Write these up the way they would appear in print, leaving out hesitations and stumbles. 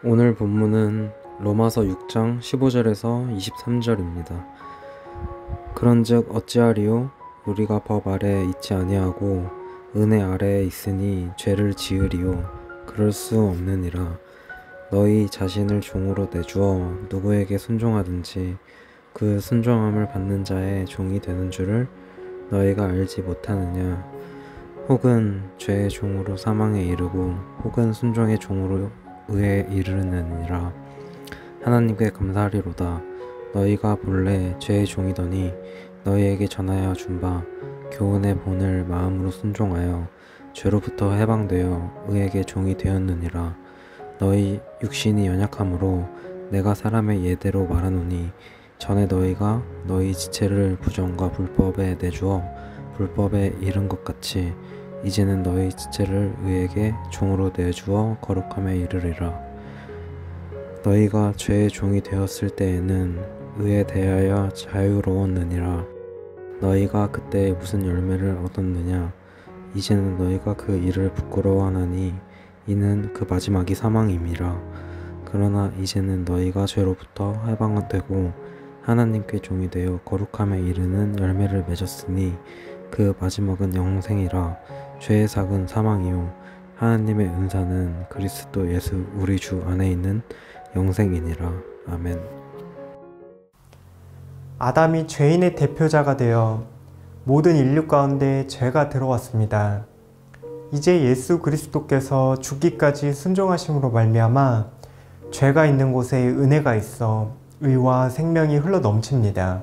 오늘 본문은 로마서 6장 15절에서 23절입니다. 그런즉 어찌하리요? 우리가 법 아래에 있지 아니하고 은혜 아래에 있으니 죄를 지으리요? 그럴 수 없느니라. 너희 자신을 종으로 내주어 누구에게 순종하든지 그 순종함을 받는 자의 종이 되는 줄을 너희가 알지 못하느냐? 혹은 죄의 종으로 사망에 이르고 혹은 순종의 종으로 의에 이르느니라. 하나님께 감사하리로다. 너희가 본래 죄의 종이더니 너희에게 전하여 준 바 교훈의 본을 마음으로 순종하여 죄로부터 해방되어 의에게 종이 되었느니라. 너희 육신이 연약함으로 내가 사람의 예대로 말하노니 전에 너희가 너희 지체를 부정과 불법에 내주어 불법에 이른 것 같이 이제는 너희 지체를 의에게 종으로 내주어 거룩함에 이르리라. 너희가 죄의 종이 되었을 때에는 의에 대하여 자유로웠느니라. 너희가 그때 무슨 열매를 얻었느냐? 이제는 너희가 그 일을 부끄러워하나니 이는 그 마지막이 사망임이라. 그러나 이제는 너희가 죄로부터 해방되고 하나님께 종이 되어 거룩함에 이르는 열매를 맺었으니 그 마지막은 영생이라. 죄의 삭은 사망이요 하나님의 은사는 그리스도 예수 우리 주 안에 있는 영생이니라. 아멘. 아담이 죄인의 대표자가 되어 모든 인류 가운데 죄가 들어왔습니다. 이제 예수 그리스도께서 죽기까지 순종하심으로 말미암아 죄가 있는 곳에 은혜가 있어 의와 생명이 흘러 넘칩니다.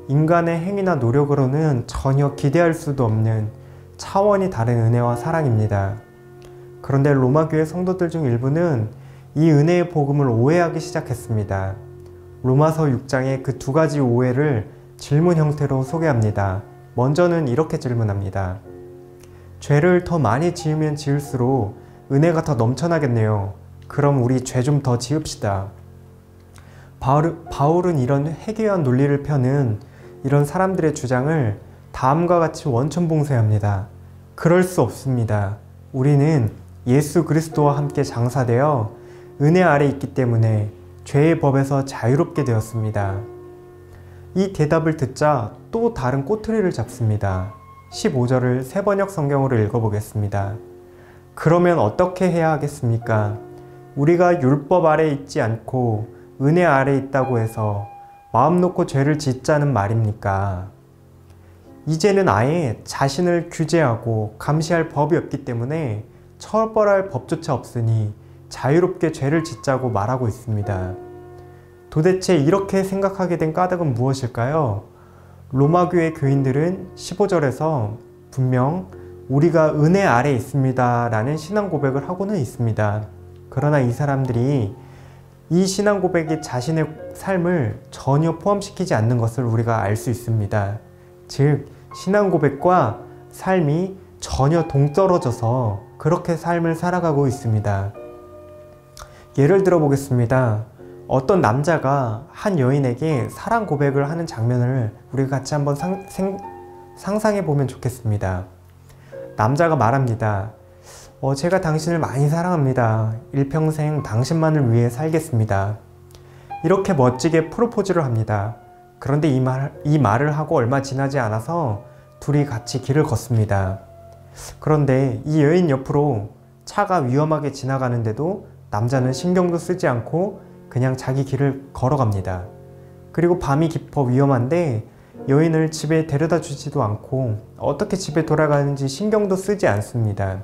인간의 행위나 노력으로는 전혀 기대할 수도 없는 차원이 다른 은혜와 사랑입니다. 그런데 로마교회 성도들 중 일부는 이 은혜의 복음을 오해하기 시작했습니다. 로마서 6장의 그 두 가지 오해를 질문 형태로 소개합니다. 먼저는 이렇게 질문합니다. 죄를 더 많이 지으면 지을수록 은혜가 더 넘쳐나겠네요. 그럼 우리 죄 좀 더 지읍시다. 바울은 이런 회개한 논리를 펴는 이런 사람들의 주장을 다음과 같이 원천봉쇄합니다. 그럴 수 없습니다. 우리는 예수 그리스도와 함께 장사되어 은혜 아래 있기 때문에 죄의 법에서 자유롭게 되었습니다. 이 대답을 듣자 또 다른 꼬투리를 잡습니다. 15절을 새번역 성경으로 읽어보겠습니다. 그러면 어떻게 해야 하겠습니까? 우리가 율법 아래 있지 않고 은혜 아래 있다고 해서 마음 놓고 죄를 짓자는 말입니까? 이제는 아예 자신을 규제하고 감시할 법이 없기 때문에 처벌할 법조차 없으니 자유롭게 죄를 짓자고 말하고 있습니다. 도대체 이렇게 생각하게 된 까닭은 무엇일까요? 로마교회 교인들은 15절에서 분명 우리가 은혜 아래 있습니다 라는 신앙 고백을 하고는 있습니다. 그러나 이 사람들이 이 신앙 고백이 자신의 삶을 전혀 포함시키지 않는 것을 우리가 알 수 있습니다. 즉, 신앙 고백과 삶이 전혀 동떨어져서 그렇게 삶을 살아가고 있습니다. 예를 들어 보겠습니다. 어떤 남자가 한 여인에게 사랑 고백을 하는 장면을 우리가 같이 한번 상상해 보면 좋겠습니다. 남자가 말합니다. 제가 당신을 많이 사랑합니다. 일평생 당신만을 위해 살겠습니다. 이렇게 멋지게 프로포즈를 합니다. 그런데 이 말을 하고 얼마 지나지 않아서 둘이 같이 길을 걷습니다. 그런데 이 여인 옆으로 차가 위험하게 지나가는데도 남자는 신경도 쓰지 않고 그냥 자기 길을 걸어갑니다. 그리고 밤이 깊어 위험한데 여인을 집에 데려다 주지도 않고 어떻게 집에 돌아가는지 신경도 쓰지 않습니다.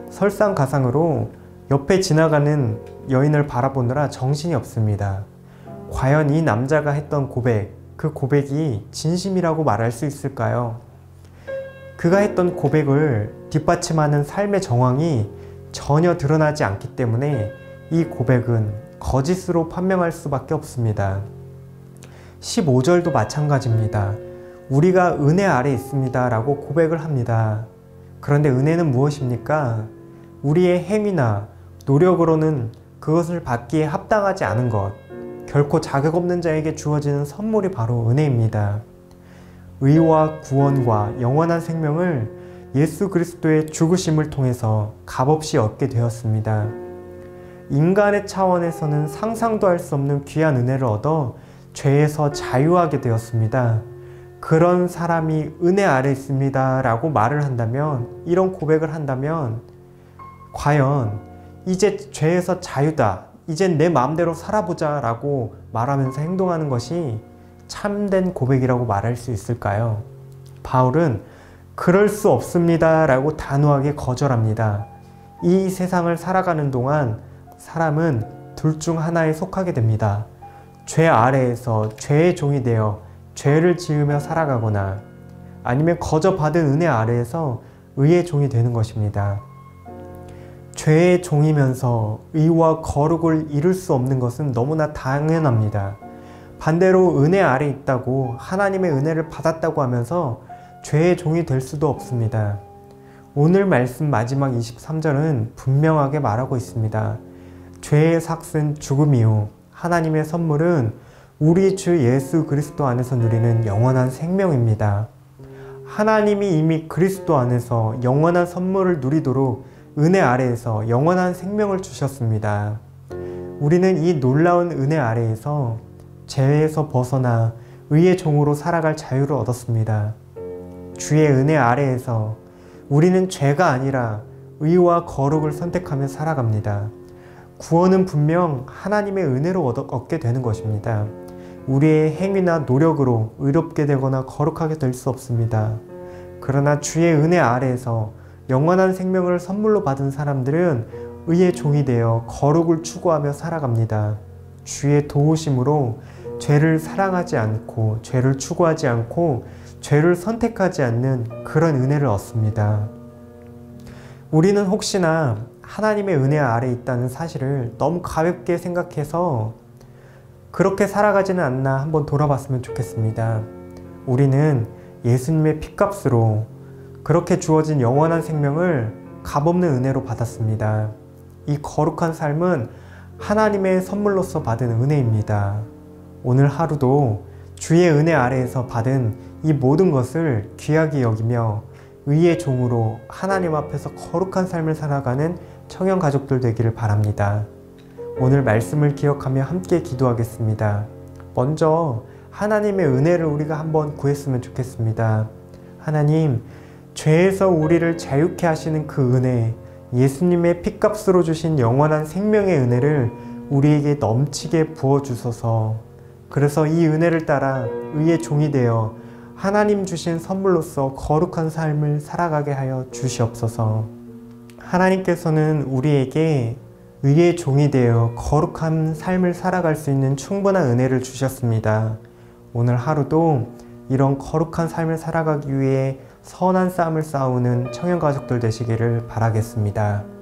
설상가상으로 옆에 지나가는 여인을 바라보느라 정신이 없습니다. 과연 이 남자가 했던 고백, 그 고백이 진심이라고 말할 수 있을까요? 그가 했던 고백을 뒷받침하는 삶의 정황이 전혀 드러나지 않기 때문에 이 고백은 거짓으로 판명할 수밖에 없습니다. 15절도 마찬가지입니다. 우리가 은혜 아래 있습니다 라고 고백을 합니다. 그런데 은혜는 무엇입니까? 우리의 행위나 노력으로는 그것을 받기에 합당하지 않은 것, 결코 자격 없는 자에게 주어지는 선물이 바로 은혜입니다. 의와 구원과 영원한 생명을 예수 그리스도의 죽으심을 통해서 값없이 얻게 되었습니다. 인간의 차원에서는 상상도 할 수 없는 귀한 은혜를 얻어 죄에서 자유하게 되었습니다. 그런 사람이 은혜 아래 있습니다 라고 말을 한다면, 이런 고백을 한다면 과연 이제 죄에서 자유다, 이젠 내 마음대로 살아보자 라고 말하면서 행동하는 것이 참된 고백이라고 말할 수 있을까요? 바울은 그럴 수 없습니다 라고 단호하게 거절합니다. 이 세상을 살아가는 동안 사람은 둘 중 하나에 속하게 됩니다. 죄 아래에서 죄의 종이 되어 죄를 지으며 살아가거나, 아니면 거저 받은 은혜 아래에서 의의 종이 되는 것입니다. 죄의 종이면서 의와 거룩을 이룰 수 없는 것은 너무나 당연합니다. 반대로 은혜 아래 있다고, 하나님의 은혜를 받았다고 하면서 죄의 종이 될 수도 없습니다. 오늘 말씀 마지막 23절은 분명하게 말하고 있습니다. 죄의 삭은 죽음이요 하나님의 선물은 우리 주 예수 그리스도 안에서 누리는 영원한 생명입니다. 하나님이 이미 그리스도 안에서 영원한 선물을 누리도록 은혜 아래에서 영원한 생명을 주셨습니다. 우리는 이 놀라운 은혜 아래에서 죄에서 벗어나 의의 종으로 살아갈 자유를 얻었습니다. 주의 은혜 아래에서 우리는 죄가 아니라 의와 거룩을 선택하며 살아갑니다. 구원은 분명 하나님의 은혜로 얻게 되는 것입니다. 우리의 행위나 노력으로 의롭게 되거나 거룩하게 될 수 없습니다. 그러나 주의 은혜 아래에서 영원한 생명을 선물로 받은 사람들은 의의 종이 되어 거룩을 추구하며 살아갑니다. 주의 도우심으로 죄를 사랑하지 않고, 죄를 추구하지 않고, 죄를 선택하지 않는 그런 은혜를 얻습니다. 우리는 혹시나 하나님의 은혜 아래 있다는 사실을 너무 가볍게 생각해서 그렇게 살아가지는 않나 한번 돌아봤으면 좋겠습니다. 우리는 예수님의 핏값으로 그렇게 주어진 영원한 생명을 값없는 은혜로 받았습니다. 이 거룩한 삶은 하나님의 선물로서 받은 은혜입니다. 오늘 하루도 주의 은혜 아래에서 받은 이 모든 것을 귀하게 여기며 의의 종으로 하나님 앞에서 거룩한 삶을 살아가는 청년 가족들 되기를 바랍니다. 오늘 말씀을 기억하며 함께 기도하겠습니다. 먼저 하나님의 은혜를 우리가 한번 구했으면 좋겠습니다. 하나님, 죄에서 우리를 자유케 하시는 그 은혜, 예수님의 핏값으로 주신 영원한 생명의 은혜를 우리에게 넘치게 부어주소서. 그래서 이 은혜를 따라 의의 종이 되어 하나님 주신 선물로서 거룩한 삶을 살아가게 하여 주시옵소서. 하나님께서는 우리에게 의의 종이 되어 거룩한 삶을 살아갈 수 있는 충분한 은혜를 주셨습니다. 오늘 하루도 이런 거룩한 삶을 살아가기 위해 선한 싸움을 싸우는 청년 가족들 되시기를 바라겠습니다.